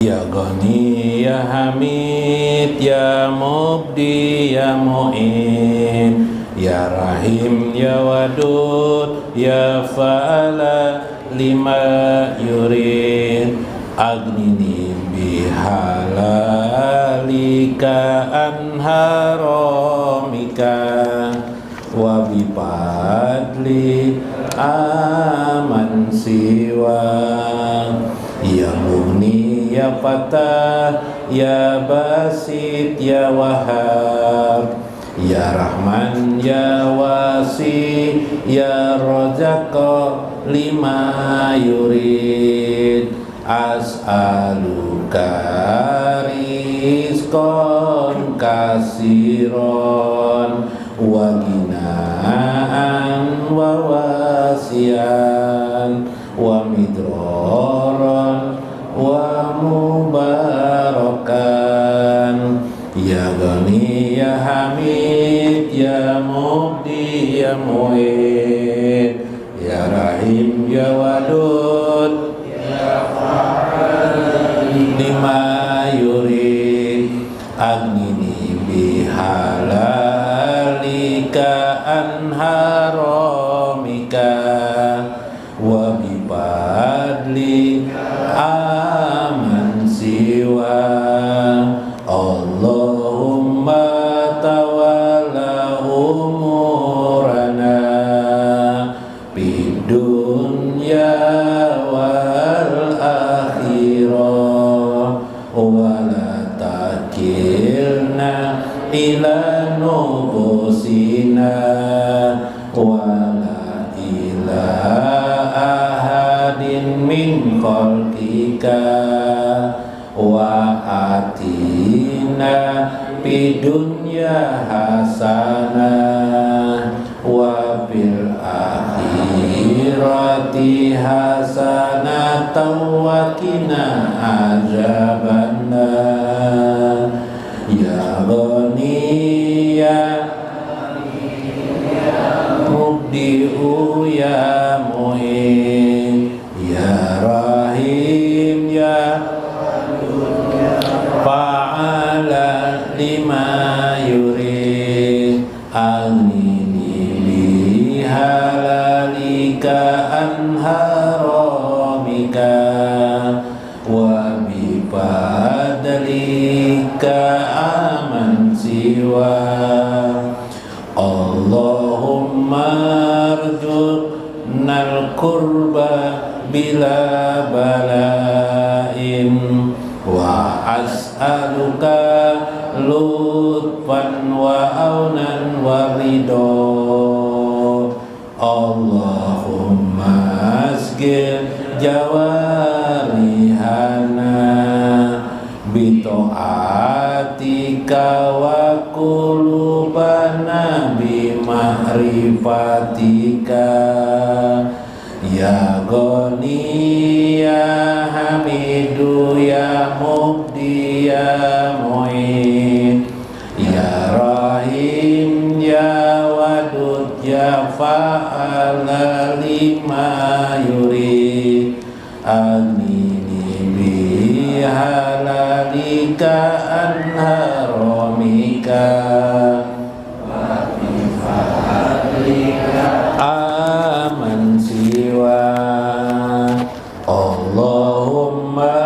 Ya Ghani ya Hamid ya Mubdi ya Mu'in ya Rahim ya Wadud ya Fa'ala lima yurid Agnini bihalalika an haramika wa bifadli aman siwa ya Mughni ya Fatah ya Basit ya Wahhab ya Rahman ya Wasi ya Razaqa lima yurid as'aluka rizqan kasiron wa ginaan wa wasian wa midroran wa mubarakan ya Ghani ya Hamid ya Mubdi ya Mu'in ya Rahim ya Wadud lima yurid agnini bihalalika an haramika wa bifadli aman siwa Allahumma tawalla umurana bid dunya wal akhirah wala takilna ila nufusina wala ila ahadin min khalqika wa atina fid dunya hasanah wa fil akhirati hasanatan wa qina azabannar ya Ghani ya Mubdi'u ya Mu'in ya Rahim ya Fa'ala lima yurid agnini bihalalika an haramika wa bifadlika aman siwa Allahumma arjunal qurba bila bala'in wa as'aluka lutfan wa aunan wa ridho Allahumma asgil jawarihana bita'atika wa qulubana bima'rifatika ya Ghani ya Hamidu ya Mubdi ya Mu'in ya Rahim ya Wadud ya Fa'ala lima yurid agnini bihalalika an haramika wa bifadlika aman siwa Allahumma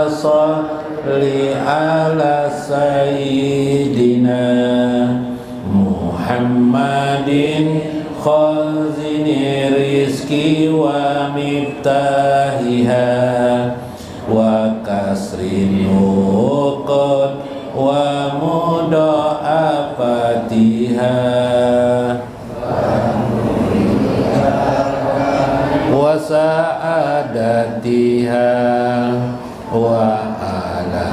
salli ala sayyidina Muhammadin khazini rizki wa miftahiha wa kasrin nuqad wa mudha'afatiha wa sa'adatiha wa ala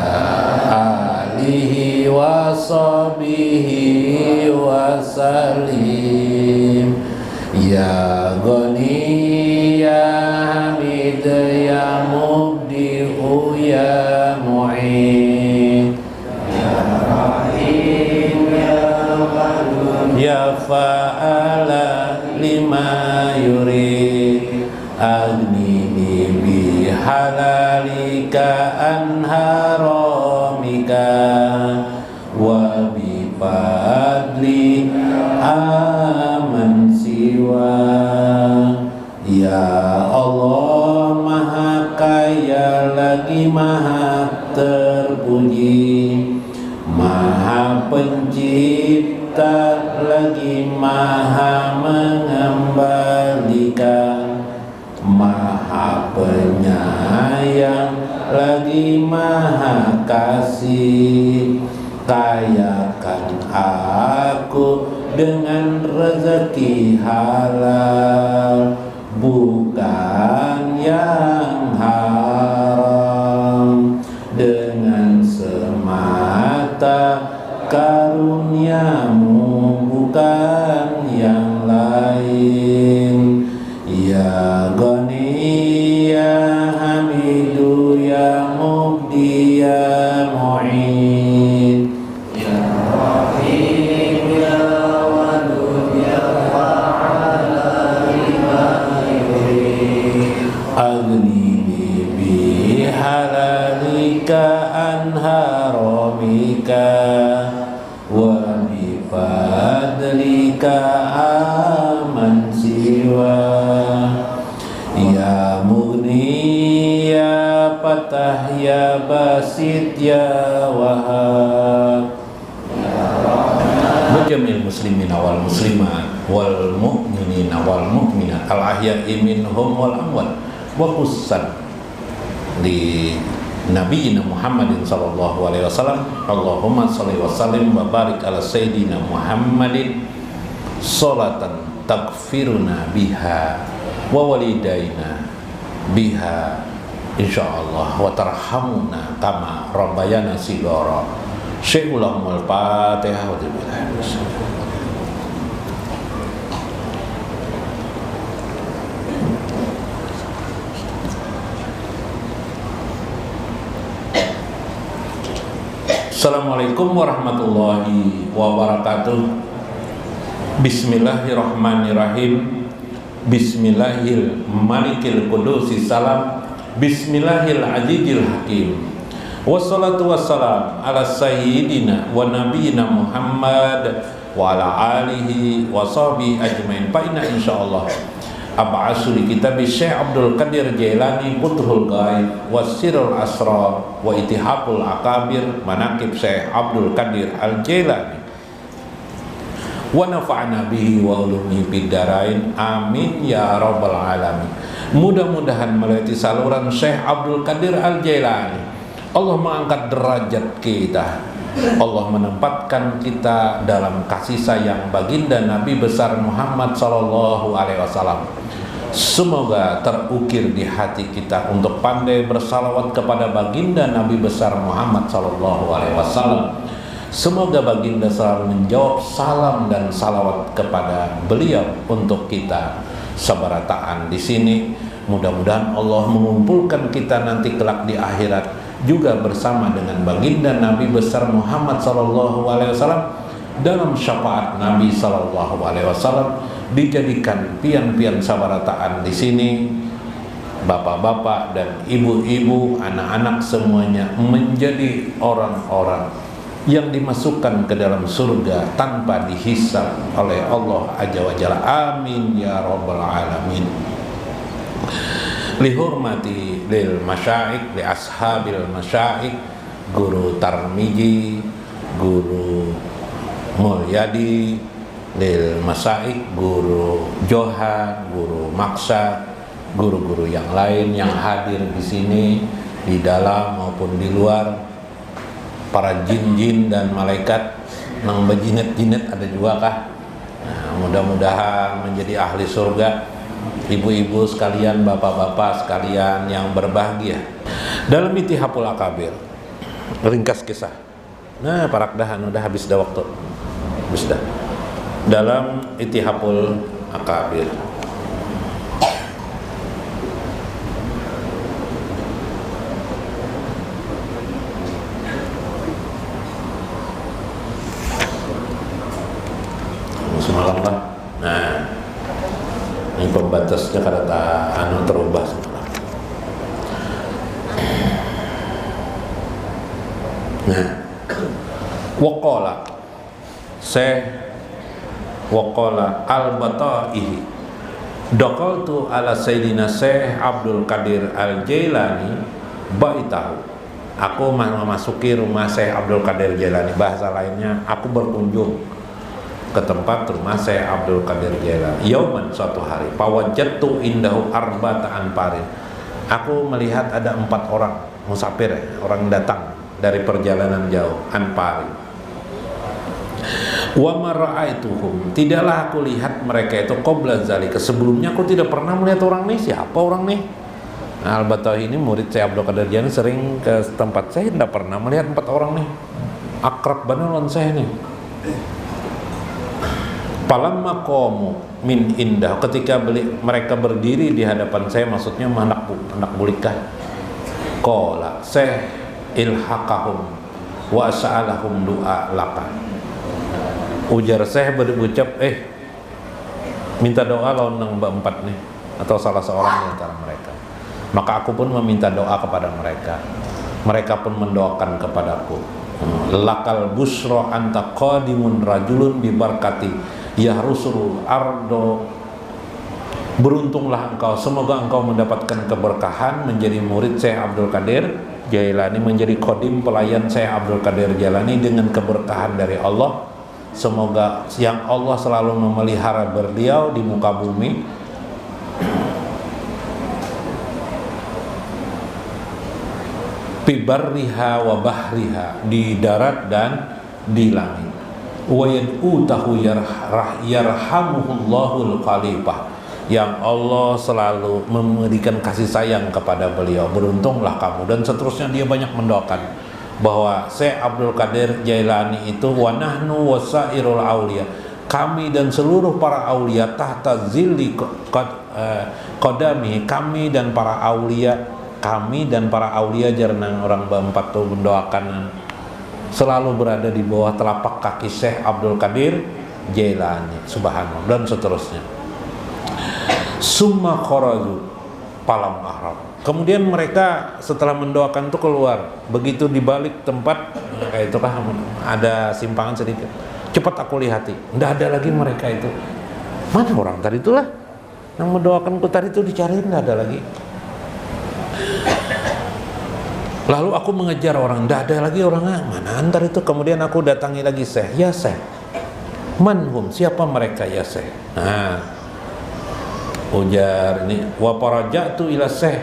alihi wa sahbihi wa salim ya Ghani ya Hamid ya Mubdi'u ya Mu'in ya Rahim ya Wadud ya Fa'ala lima yurid agnini bihalalika anha lagi maha terpuji, maha pencipta lagi maha mengembalikan, maha penyayang lagi maha kasih. Kayakan aku dengan rezeki halal, bukan yang haram, dengan semata karuniamu bukan yang lain. Ya Ghani ya Hamidu ya Mubdi ya Mu'in, ya Rahim ya Wadud ya Fa'ala lima yurid, aghnini bi halalika an haramika wa bi fadlika aman siwa. Ya Mughni ya Fatah ya Basit ya Wahhab, mujamil muslimin wal muslimat wal mu'minin wal mu'minat al ahya'i minhum wal amwat, wa khussan li nabiyina Muhammadin sallallahu alaihi wasallam. Allahumma shalli wa sallim wa barik ala sayyidina Muhammadin sholatan taghfiruna biha wa walidaina biha insyaallah wa tarhamuna kama rabbayana shighara. Syekhulahumul Fatihah. Assalamualaikum warahmatullahi wabarakatuh. Bismillahirrahmanirrahim. Bismillahil malikil qudusis salam. Bismillahil azizil hakim. Wassalatu wassalam ala sayyidina wa nabiyina Muhammad wa ala alihi wa sahbihi ajmain. Fa inna insyaallah ab'asu li kitabi Syekh Abdul Qadir Jailani Futhul Ghaib wa Sirrul Asrar wa Itihaful Akabir manaqib Syekh Abdul Qadir Al-Jailani wa nafa'na bihi wa ulumihi fid dharain amin ya rabbal alamin. Mudah-mudahan melalui saluran Syekh Abdul Qadir Al-Jailani Allah mengangkat derajat kita, Allah menempatkan kita dalam kasih sayang baginda Nabi besar Muhammad sallallahu alaihi wasallam. Semoga terukir di hati kita untuk pandai bersalawat kepada baginda Nabi besar Muhammad sallallahu alaihi wasallam. Semoga baginda selalu menjawab salam dan salawat kepada beliau untuk kita sabarataan di sini. Mudah-mudahan Allah mengumpulkan kita nanti kelak di akhirat juga bersama dengan baginda Nabi besar Muhammad sallallahu alaihi wasallam dalam syafaat Nabi sallallahu alaihi wasallam, dijadikan pian-pian sabarataan di sini, bapak-bapak dan ibu-ibu, anak-anak semuanya menjadi orang-orang yang dimasukkan ke dalam surga tanpa dihisab oleh Allah Azza wa Jalla. Amin ya rabbal alamin. Lihurmati lil masyaikh, li ashabil masyaikh, Guru Tarmiji, Guru Mulyadi, lil masyaikh, Guru Johan, Guru Maksa, guru-guru yang lain yang hadir di sini di dalam maupun di luar, para jin-jin dan malaikat nang bejinet-jinet ada juga kah? Nah, mudah-mudahan menjadi ahli surga. Ibu-ibu sekalian, bapak-bapak sekalian yang berbahagia, dalam Itihaful Akabir, ringkas kisah. Nah, parakdahan udah habis dah waktu. Habis dah. Dalam Itihaful Akabir. Semalam lah. Nah, ini pembatasnya kata anu terubah sekarang. Nah, waqala al-Bata'i Dakaltu ala Sayyidina Syekh Abdul Qadir Al-Jailani baitahu, aku memasuki rumah Syekh Abdul Qadir Jailani. Bahasa lainnya, aku berkunjung ke tempat rumah Syekh Abdul Qadir Jailani. Yauman, suatu hari, fawajadtu indahu arba'ata anfarin. Aku melihat ada 4 orang musafir, orang datang dari perjalanan jauh, anfarin. Wa ma ra'aituhum, tidaklah aku lihat mereka itu qabla zalika, sebelumnya aku tidak pernah melihat orang nih. Siapa orang nih? Nah, Al-Batawi ini murid saya Abdul Qadir Jailani, sering ke tempat saya, tidak pernah melihat 4 orang nih. Akrab benar lawan saya nih. Falamma qamu min indah, ketika mereka berdiri di hadapan saya, maksudnya anak bulikah. Qala Syekh ilhaqahum wa sa'alahum du'a laka. Ujar Syekh berucap, minta doa lawan nang mbak 4 nih, atau salah seorang di antara mereka. Maka aku pun meminta doa kepada mereka. Mereka pun mendoakan kepadaku. Lakal busra anta qadimun rajulun bi barkati yahrusul ardo. Beruntunglah engkau, semoga engkau mendapatkan keberkahan menjadi murid Syekh Abdul Qadir Jailani, menjadi qadim pelayan Syekh Abdul Qadir Jailani dengan keberkahan dari Allah. Semoga yang Allah selalu memelihara beliau di muka bumi, pibarriha wa bahriha, di darat dan di langit. Wa yad'utahu yarhamuhullahul khalifah, yang Allah selalu memberikan kasih sayang kepada beliau. Beruntunglah kamu, dan seterusnya dia banyak mendoakan bahwa Syekh Abdul Qadir Jailani itu wa nahnu wasairul auliya, kami dan seluruh para aulia, tahta zilli qadami, kami dan para aulia jarang orang berempat tuh mendoakan, selalu berada di bawah telapak kaki Syekh Abdul Qadir Jailani, subhanallah, dan seterusnya. Summa kharaju palam ahram, kemudian mereka setelah mendoakan itu keluar. Begitu di balik tempat kayak itu kan ada simpangan sedikit, cepat aku lihati, tidak ada lagi mereka itu. Mana orang tadi itulah yang mendoakanku tadi itu, dicariin tidak ada lagi. Lalu aku mengejar orang, tidak ada lagi orangnya, mana antar itu. Kemudian aku datangi lagi Syekh, ya Syekh, manhum, siapa mereka ya Syekh? Nah, ujar ini, wa parajatu ila Syekh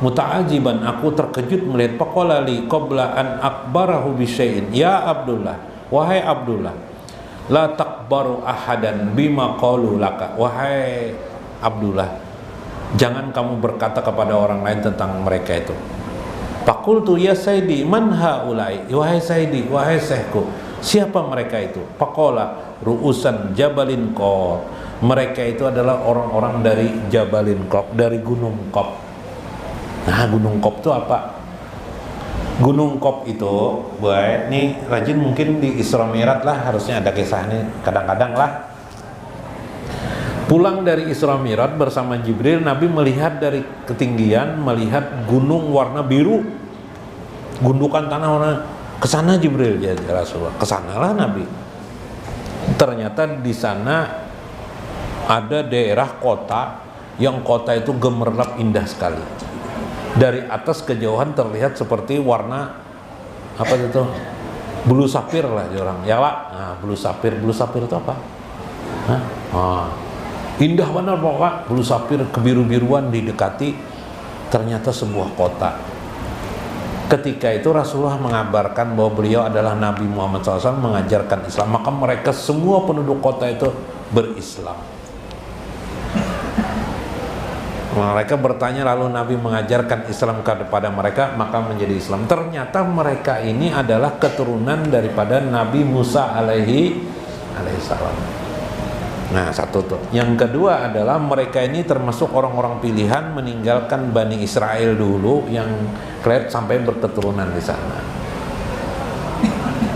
muta'ajiban, aku terkejut melihat, faqala li qabla an akbarahu bi syai'in, ya Abdullah, wahai Abdullah, la takbaru ahadan bima qalu laka, wahai Abdullah, jangan kamu berkata kepada orang lain tentang mereka itu. Faqultu ya Sayyidi man haulai, wahai Sayyidi, wahai Syekhku, siapa mereka itu? Faqala ru'usan jabalin qab, mereka itu adalah orang-orang dari Jabalin Qab, dari Gunung Qab. Nah, Gunung Qab itu apa? Gunung Qab itu, ini rajin mungkin di Isra Mi'raj lah, harusnya ada kisahnya kadang-kadang lah. Pulang dari Isra Mi'raj bersama Jibril, Nabi melihat dari ketinggian, melihat gunung warna biru, gundukan tanah warna, kesana Jibril ya Rasulullah, kesanalah Nabi. Ternyata di sana ada daerah kota, yang kota itu gemerlap indah sekali. Dari atas kejauhan terlihat seperti warna apa itu? Bulu sapir lah orang. Ya Pak. Nah, bulu sapir itu apa? Hah? Ah. Indah benar Pak. Bulu sapir kebiru-biruan didekati, ternyata sebuah kota. Ketika itu Rasulullah mengabarkan bahwa beliau adalah Nabi Muhammad SAW, mengajarkan Islam. Maka mereka semua penduduk kota itu berislam. Mereka bertanya, lalu Nabi mengajarkan Islam kepada mereka, maka menjadi Islam. Ternyata mereka ini adalah keturunan daripada Nabi Musa alaihissalam. Nah, satu tuh. Yang kedua adalah mereka ini termasuk orang-orang pilihan, meninggalkan Bani Israel dulu yang sampai berketurunan di sana.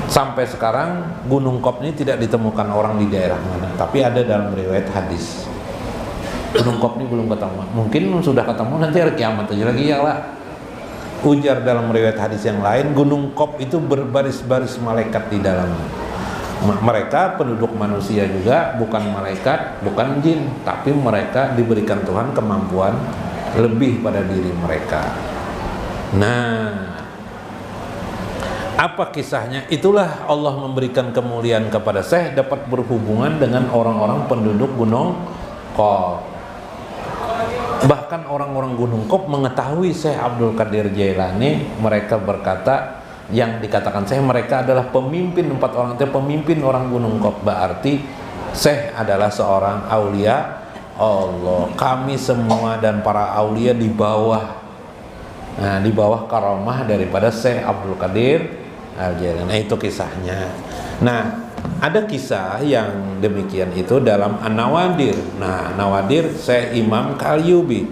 Sampai sekarang Gunung Qab ini tidak ditemukan orang di daerah mana, tapi ada dalam riwayat hadis. Gunung Qab ini belum ketemu, mungkin sudah ketemu nanti hari kiamat aja lagi ya lah. Ujar dalam riwayat hadis yang lain, Gunung Qab itu berbaris-baris malaikat di dalamnya. Mereka penduduk manusia juga, bukan malaikat, bukan jin, tapi mereka diberikan Tuhan kemampuan lebih pada diri mereka. Nah, apa kisahnya? Itulah Allah memberikan kemuliaan kepada Syekh dapat berhubungan dengan orang-orang penduduk Gunung Qop. Bahkan orang-orang Gunung Qop mengetahui Syekh Abdul Qadir Jailani. Mereka berkata, yang dikatakan Syekh, mereka adalah pemimpin, 4 orang itu pemimpin orang Gunung Qop. Berarti Syekh adalah seorang aulia Allah. Kami semua dan para aulia di bawah, di bawah karamah daripada Syekh Abdul Qadir Al-Jailani. Nah, itu kisahnya. Nah, ada kisah yang demikian itu dalam An-Nawadir. Nah, Nawadir Syekh Imam Qalyubi.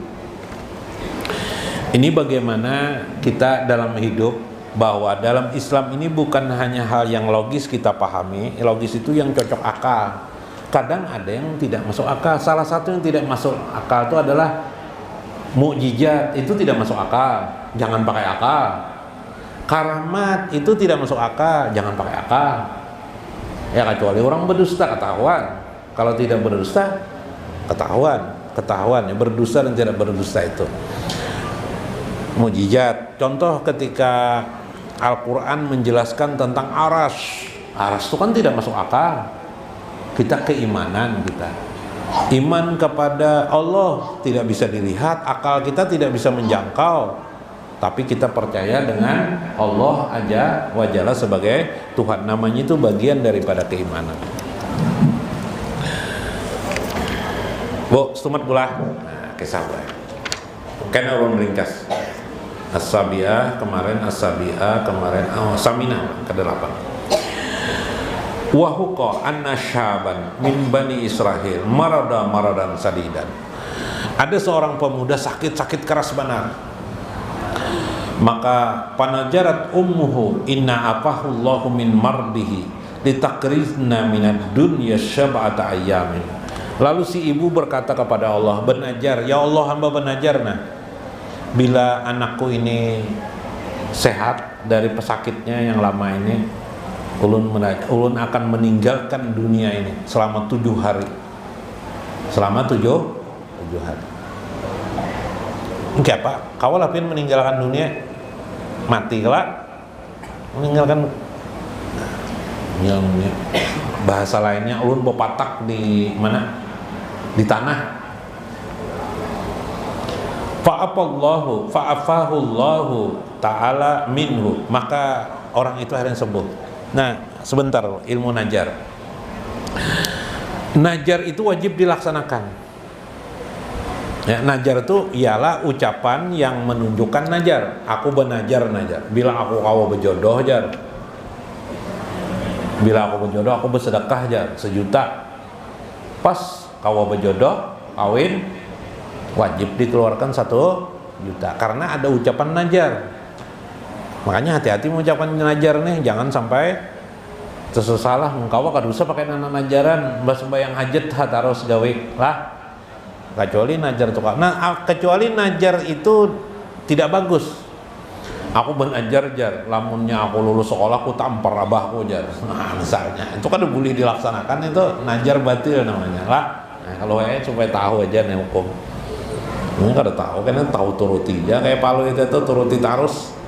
Ini bagaimana kita dalam hidup, bahwa dalam Islam ini bukan hanya hal yang logis kita pahami. Logis itu yang cocok akal. Kadang ada yang tidak masuk akal. Salah satu yang tidak masuk akal itu adalah mukjizat. Itu tidak masuk akal, jangan pakai akal. Karamat itu tidak masuk akal, jangan pakai akal. Ya, kecuali orang berdusta ketahuan. Kalau tidak berdusta ketahuan ya, berdusta dan tidak berdusta itu mukjizat. Contoh ketika Al-Quran menjelaskan tentang aras itu kan tidak masuk akal. Kita keimanan, kita iman kepada Allah tidak bisa dilihat, akal kita tidak bisa menjangkau, tapi kita percaya dengan Allah aja wajalla sebagai Tuhan. Namanya itu bagian daripada keimanan. Bu, setumat pula. Nah, kisah gue. Kan orang ringkas. As-Sabi'ah kemarin, Saminah ke-8. Wa huqa anna syaban min bani Israil maradan sadidan. Ada seorang pemuda sakit keras benar. Maka panajarat ummuhu inna afahullahu min mardihi litakrizna minad dunya syab'ata ayyamin. Lalu si ibu berkata kepada Allah, bernajar, ya Allah, hamba bernajar bila anakku ini sehat dari pesakitnya yang lama ini, ulun akan meninggalkan dunia ini selama 7 hari. Selama 7 hari. Enggak Pak, kau lapin meninggalkan dunia, mati kelak, meninggalkan dunia. Bahasa lainnya ulun bopatak di mana? Di tanah. Fa'afahullahu ta'ala minhu, maka orang itu akhirnya sembuh. Nah, sebentar, ilmu najar. Najar itu wajib dilaksanakan. Ya, najar itu ialah ucapan yang menunjukkan najar. Aku benajar najar. Bila aku kau berjodoh jar. Bila aku berjodoh, aku bersedekah jar 1 juta. Pas kau berjodoh, kawin, wajib dikeluarkan 1 juta. Karena ada ucapan najar. Makanya hati-hati mengucapkan najar nih, jangan sampai tersalah mengkawa kadusa pakai nama najaran, sembahyang hajat harus gawe lah. Kecuali najar itu. Nah, kecuali najar itu tidak bagus. Aku benajar jar, lamunnya aku lulus sekolah aku tampar abahku jar. Nah, misalnya itu kan boleh dilaksanakan, itu najar batil namanya lah. Nah, kalau supaya tahu aja nih hukum. Ini kada tahu kan, tahu turuti aja kayak palu itu turuti tarus.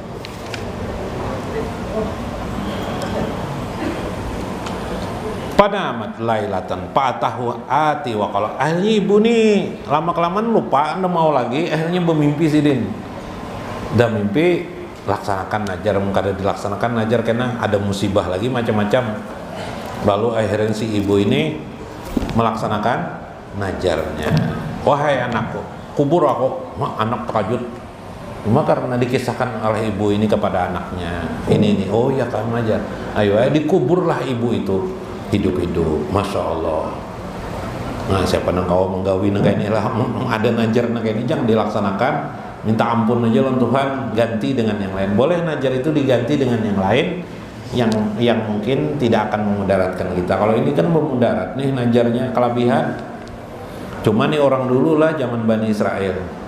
Pada amat lailatan patahu ati wa qala ahli ibu nih lama-kelamaan lupa, anda mau lagi, akhirnya bermimpi sidin. Udah mimpi, laksanakan najar, kada dilaksanakan najar karena ada musibah lagi macam-macam. Lalu akhirnya si ibu ini melaksanakan najarnya. Wahai anakku, kubur aku. Anak terkejut. Cuma karena dikisahkan oleh ibu ini kepada anaknya. Ini oh ya kamu najar. Ayo dikuburlah ibu itu hidup-hidup. Masya Allah. Nah, siapa nang kau menggawi kayak ini lah, ada najar kayak ini, jangan dilaksanakan. Minta ampun aja loh Tuhan, ganti dengan yang lain. Boleh najar itu diganti dengan yang lain yang mungkin tidak akan memudaratkan kita. Kalau ini kan memudarat nih najarnya, kelebihan. Cuma nih orang dulu lah zaman Bani Israel.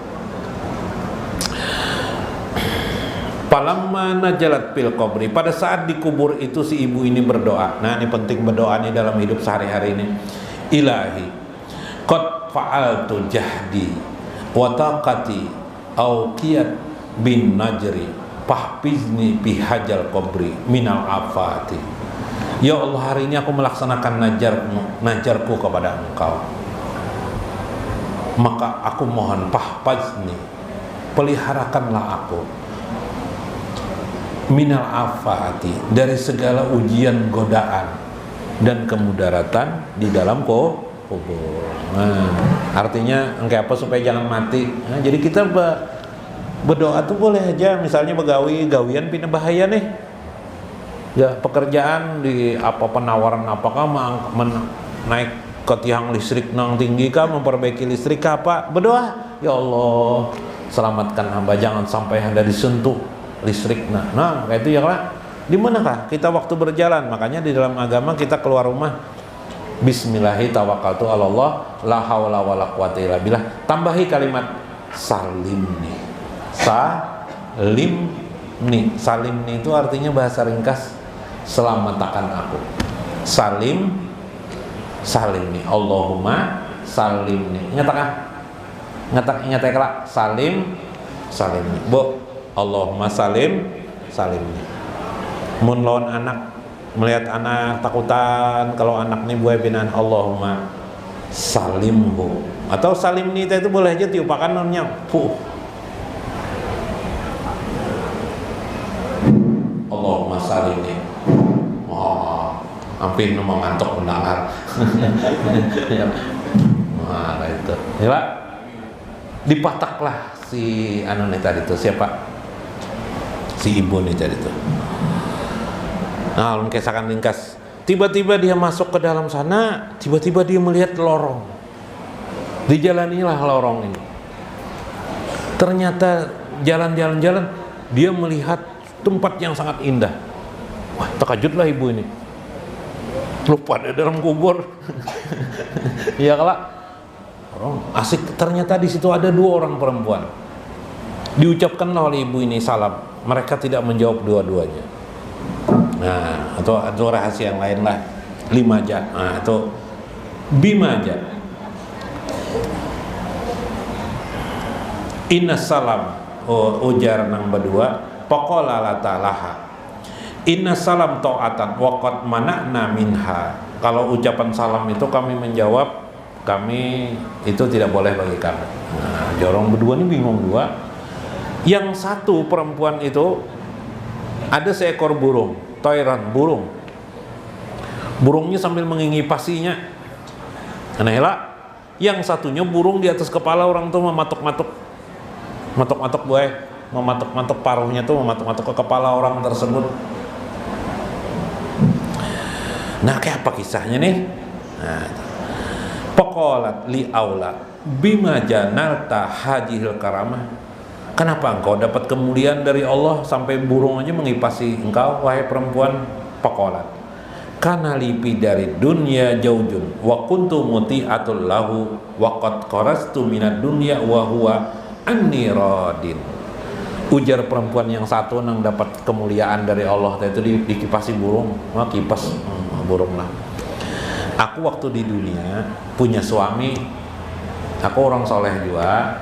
Palamma najalat fil qabri, pada saat dikubur itu si ibu ini berdoa. Nah, ini penting berdoa nih dalam hidup sehari-hari ini. Ilahi qad fa'altu jahdi wa taqati au qiyat bin najri fahfizni fi hajal qabri minal afati. Ya Allah, hari ini aku melaksanakan najarku kepada Engkau, maka aku mohon fahfazni, peliharakanlah aku, minal afati, dari segala ujian, godaan dan kemudaratan di dalam kubur. Nah, artinya engkau apa supaya jangan mati. Nah, jadi kita berdoa tuh boleh aja, misalnya gawian pindah bahaya nih. Ya, pekerjaan di apa penawaran apakah naik ke tiang listrik nang tinggi kah, memperbaiki listrik kah, apa? Berdoa, ya Allah, selamatkan hamba jangan sampai ada disentuh listrik. Nah kayak itu ya lah. Di manakah kita waktu berjalan? Makanya di dalam agama kita keluar rumah, bismillahi tawakkaltu 'alallah la haula wala quwata illa billah. Tambahi kalimat salimni. Salimni itu artinya bahasa ringkas selamatkan aku. Salimni. Allahumma salimni. Ingat salimni. Bu, Allahumma salimni. Mun lawan anak, melihat anak takutan, kalau anak nih buaya binaan, Allahumma salimhu. Atau salimni itu boleh aja tiupakan nonnya fu. Allahumma salimni. Hampir mau ngantuk mendengar. Nah itu ya Pak, dipataklah si anu nih tadi tuh, siapa si ibu nih tadi tuh. Nah, kisahkan ringkas, tiba-tiba dia masuk ke dalam sana, tiba-tiba dia melihat lorong, dijalanilah lorong ini. Ternyata jalan dia melihat tempat yang sangat indah. Wah, terkejutlah ibu ini, lupa ada dalam kubur. Ya kalau orang asik, ternyata di situ ada 2 orang perempuan. Diucapkanlah oleh ibu ini salam, mereka tidak menjawab dua-duanya. Nah, atau rahasia yang lain lah, 5 aja. Nah, atau bima aja. Inna salam, ujar nang berdua, paqala la ta'alaha. Inna salam ta'atan waqad mana'na minha. Kalau ucapan salam itu kami menjawab, kami itu tidak boleh bagi kami. Nah, jorong berdua ini bingung dua. Yang satu perempuan itu ada seekor burung, toiran burung. Burungnya sambil mengingipasinya. Anehlah. Yang satunya burung di atas kepala orang tuh mematuk-matuk buaya, mematuk-matuk paruhnya tuh, mematuk-matuk ke kepala orang tersebut. Nah, kayak apa kisahnya nih? Nah, Pokolat li aula bima janalta hajihil karamah. Kenapa engkau dapat kemuliaan dari Allah sampai burung aja mengipasi engkau, wahai perempuan? Pokolat kana lipi dari dunia jaujun wa kuntu muti'atul lahu wa qad qarastu minad dunya wa huwa anni radin. Ujar perempuan yang satu nang dapat kemuliaan dari Allah itu dikipasi burung, kipas burung lah. Aku waktu di dunia punya suami, aku orang soleh juga,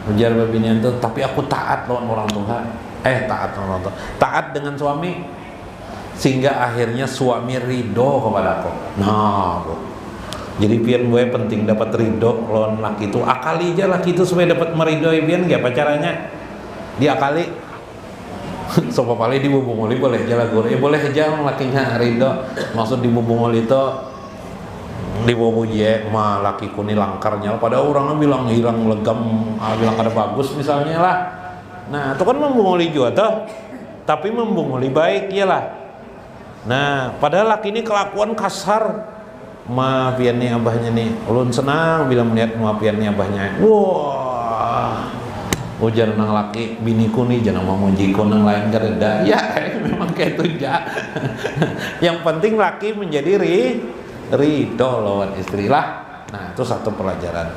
ujar babinian tuh, tapi aku taat lawan orang tua. Taat dengan suami, sehingga akhirnya suami ridho kepada aku. Nah, bro. Jadi pian gue penting dapat ridho lawan laki itu. Akali aja laki itu supaya dapat meridhoi pian, gak apa caranya? Diakali. Sopo pali dibubungoli boleh aja lagu. Boleh aja lakinya ridho. Maksud dibubungoli itu dibobo je mah laki kuni langkarnya, pada orangnya bilang hilang legam, bilang kada bagus misalnya lah. Nah, itu kan membunguli juga tuh, tapi membunguli baik ya lah. Nah, padahal laki ini kelakuan kasar. Maafian nih abahnya nih, ulun senang bila melihat maafian nih abahnya. Wah, ujar nang laki biniku nih jangan mau mujiku nang lain kareda. Ya, memang kayak itu ja. Yang penting laki menjadi ridho lawan istri lah. Nah, itu satu pelajaran.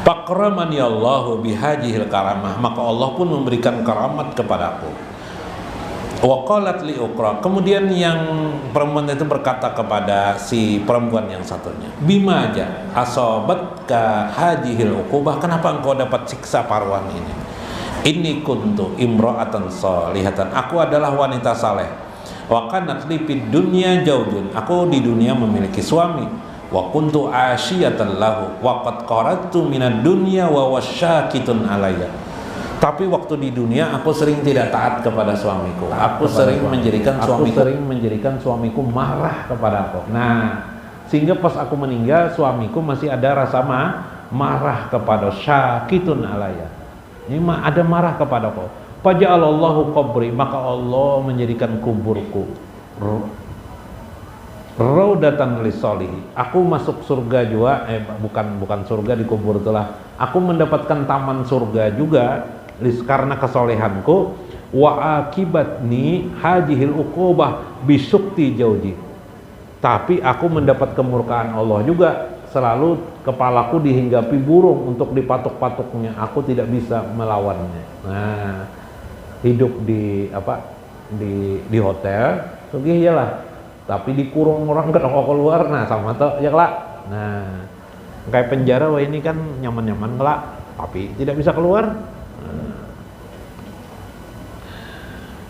Pakramani Allahu bihajihil karamah, maka Allah pun memberikan karamat kepadaku. Wa qalat li uqra, kemudian yang perempuan itu berkata kepada si perempuan yang satunya, bima aja asobat ka hajihil uqubah, kenapa engkau dapat siksa paruan ini? Inni kuntu imra'atan salihatan. Aku adalah wanita saleh. Wa kanat li fid dunya zaujun. Aku di dunia memiliki suami. Wa kuntu asyiyatan lahu wa qad qaradtu minad dunya wa wasyakitun alayya. Tapi waktu di dunia aku sering tidak taat kepada suamiku. Aku sering menjadikan suamiku marah kepada aku. Nah, sehingga pas aku meninggal suamiku masih ada rasa marah kepada syakitun alayya. Ini ada marah kepadaku. Faja'alallahu qabri, maka Allah menjadikan kuburku raudatan lisolihi. Aku masuk surga juga, bukan surga di kubur itulah. Aku mendapatkan taman surga juga karena kesolehanku. Wa akibatni hajihil uqubah bisukti jauji. Tapi aku mendapat kemurkaan Allah juga. Selalu kepalaku dihinggapi burung untuk dipatuk-patuknya. Aku tidak bisa melawannya. Nah, hidup di hotel, sugih iyalah. Tapi dikurung orang gak mau keluar, nah sama tuh ya kelak. Nah, kayak penjara, wah ini kan nyaman-nyaman kelak, tapi tidak bisa keluar.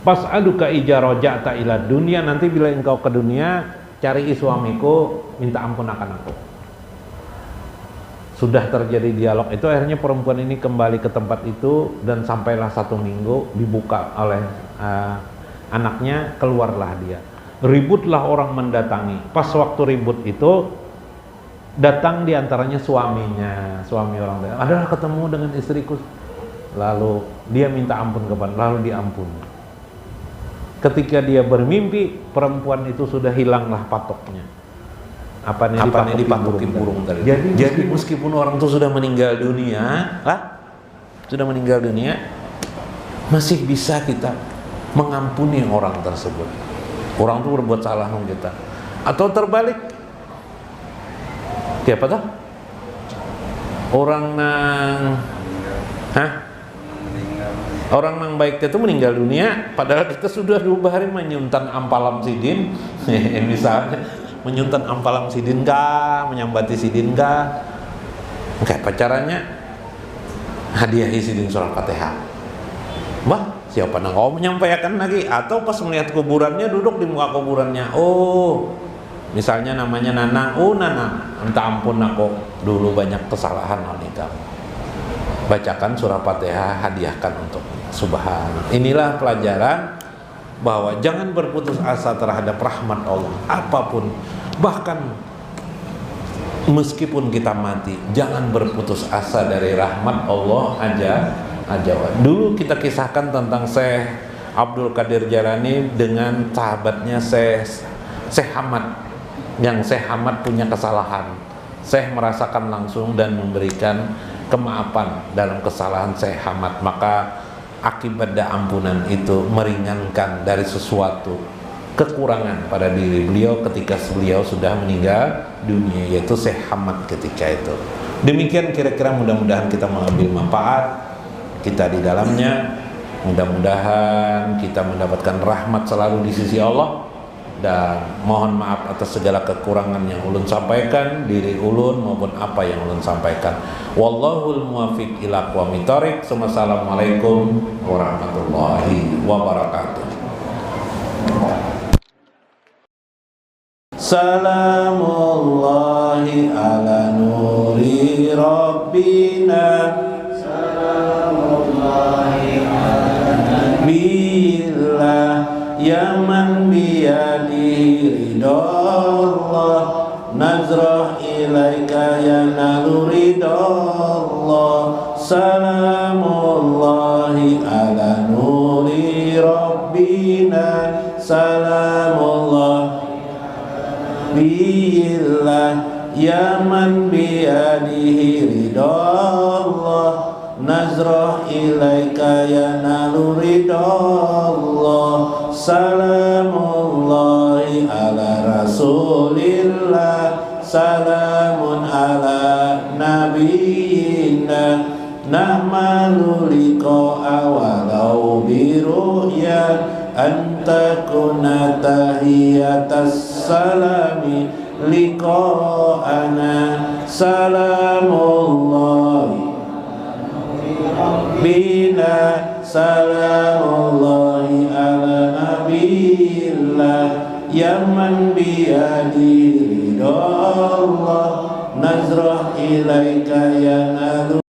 Pas aduka ijaroja'ta ila dunia, nanti bila engkau ke dunia, cari suamiku, minta ampun akan aku. Sudah terjadi dialog itu, akhirnya perempuan ini kembali ke tempat itu dan sampailah 1 minggu dibuka oleh anaknya, keluarlah dia. Ributlah orang mendatangi. Pas waktu ribut itu datang diantaranya suaminya, suami orang itu. Adalah ketemu dengan istriku. Lalu dia minta ampun kepada, lalu diampuni. Ketika dia bermimpi, perempuan itu sudah hilanglah patoknya. Apa nih dipatuki burung tadi. Jadi meskipun orang itu sudah meninggal dunia, masih bisa kita mengampuni orang tersebut. Orang itu berbuat salah sama kita. Atau terbalik. Siapa tuh? Orang nang baik itu meninggal dunia, padahal kita sudah 2 hari menyuntan ampalam sidin. Misalnya menyuntan ampalam sidin kah, menyambati sidin kah. Kayak pacarannya hadiahi sidin surah Fatihah. Bah, siapa nang kau menyampaikan lagi? Atau pas melihat kuburannya, duduk di muka kuburannya. Oh, misalnya namanya Nanang. Oh Nanang, minta ampun aku dulu banyak kesalahan oleh kamu. Bacakan surah Fatihah, hadiahkan untuk subhan. Inilah pelajaran bahwa jangan berputus asa terhadap rahmat Allah. Apapun, bahkan meskipun kita mati, jangan berputus asa dari rahmat Allah aja. Dulu kita kisahkan tentang Syekh Abdul Qadir Jalani dengan sahabatnya Syekh Hamad. Yang Syekh Hamad punya kesalahan, Syekh merasakan langsung dan memberikan kemaafan dalam kesalahan Syekh Hamad. Maka akibat ampunan itu meringankan dari sesuatu kekurangan pada diri beliau ketika beliau sudah meninggal dunia, yaitu Syekh Hamad ketika itu. Demikian kira-kira, mudah-mudahan kita mengambil manfaat kita di dalamnya. Mudah-mudahan kita mendapatkan rahmat selalu di sisi Allah. Dan mohon maaf atas segala kekurangan yang ulun sampaikan, diri ulun maupun apa yang ulun sampaikan. Wallahul muwaffiq ila aqwamit thoriq. Wassalamualaikum warahmatullahi wabarakatuh. Salamullahi ala nuri rabbina, billah ya man biyadihi ridallah, nazrah ilaika ya nalu ridallah. Salamullahi ala nuri rabbina, salamullah billah ya man biyadihi ridallah, nazrah ilaika ya nalu ridallah. Salamullahi ala rasulillah, salamun ala nabiyina, na'malu liqa'a walau biru'ya, antakuna tahiyatas salami liqa'ana. Salamullahi bina salamullahi ala nabiyillah yaman biyadi ridha Allah nazrah ilaika ya nalu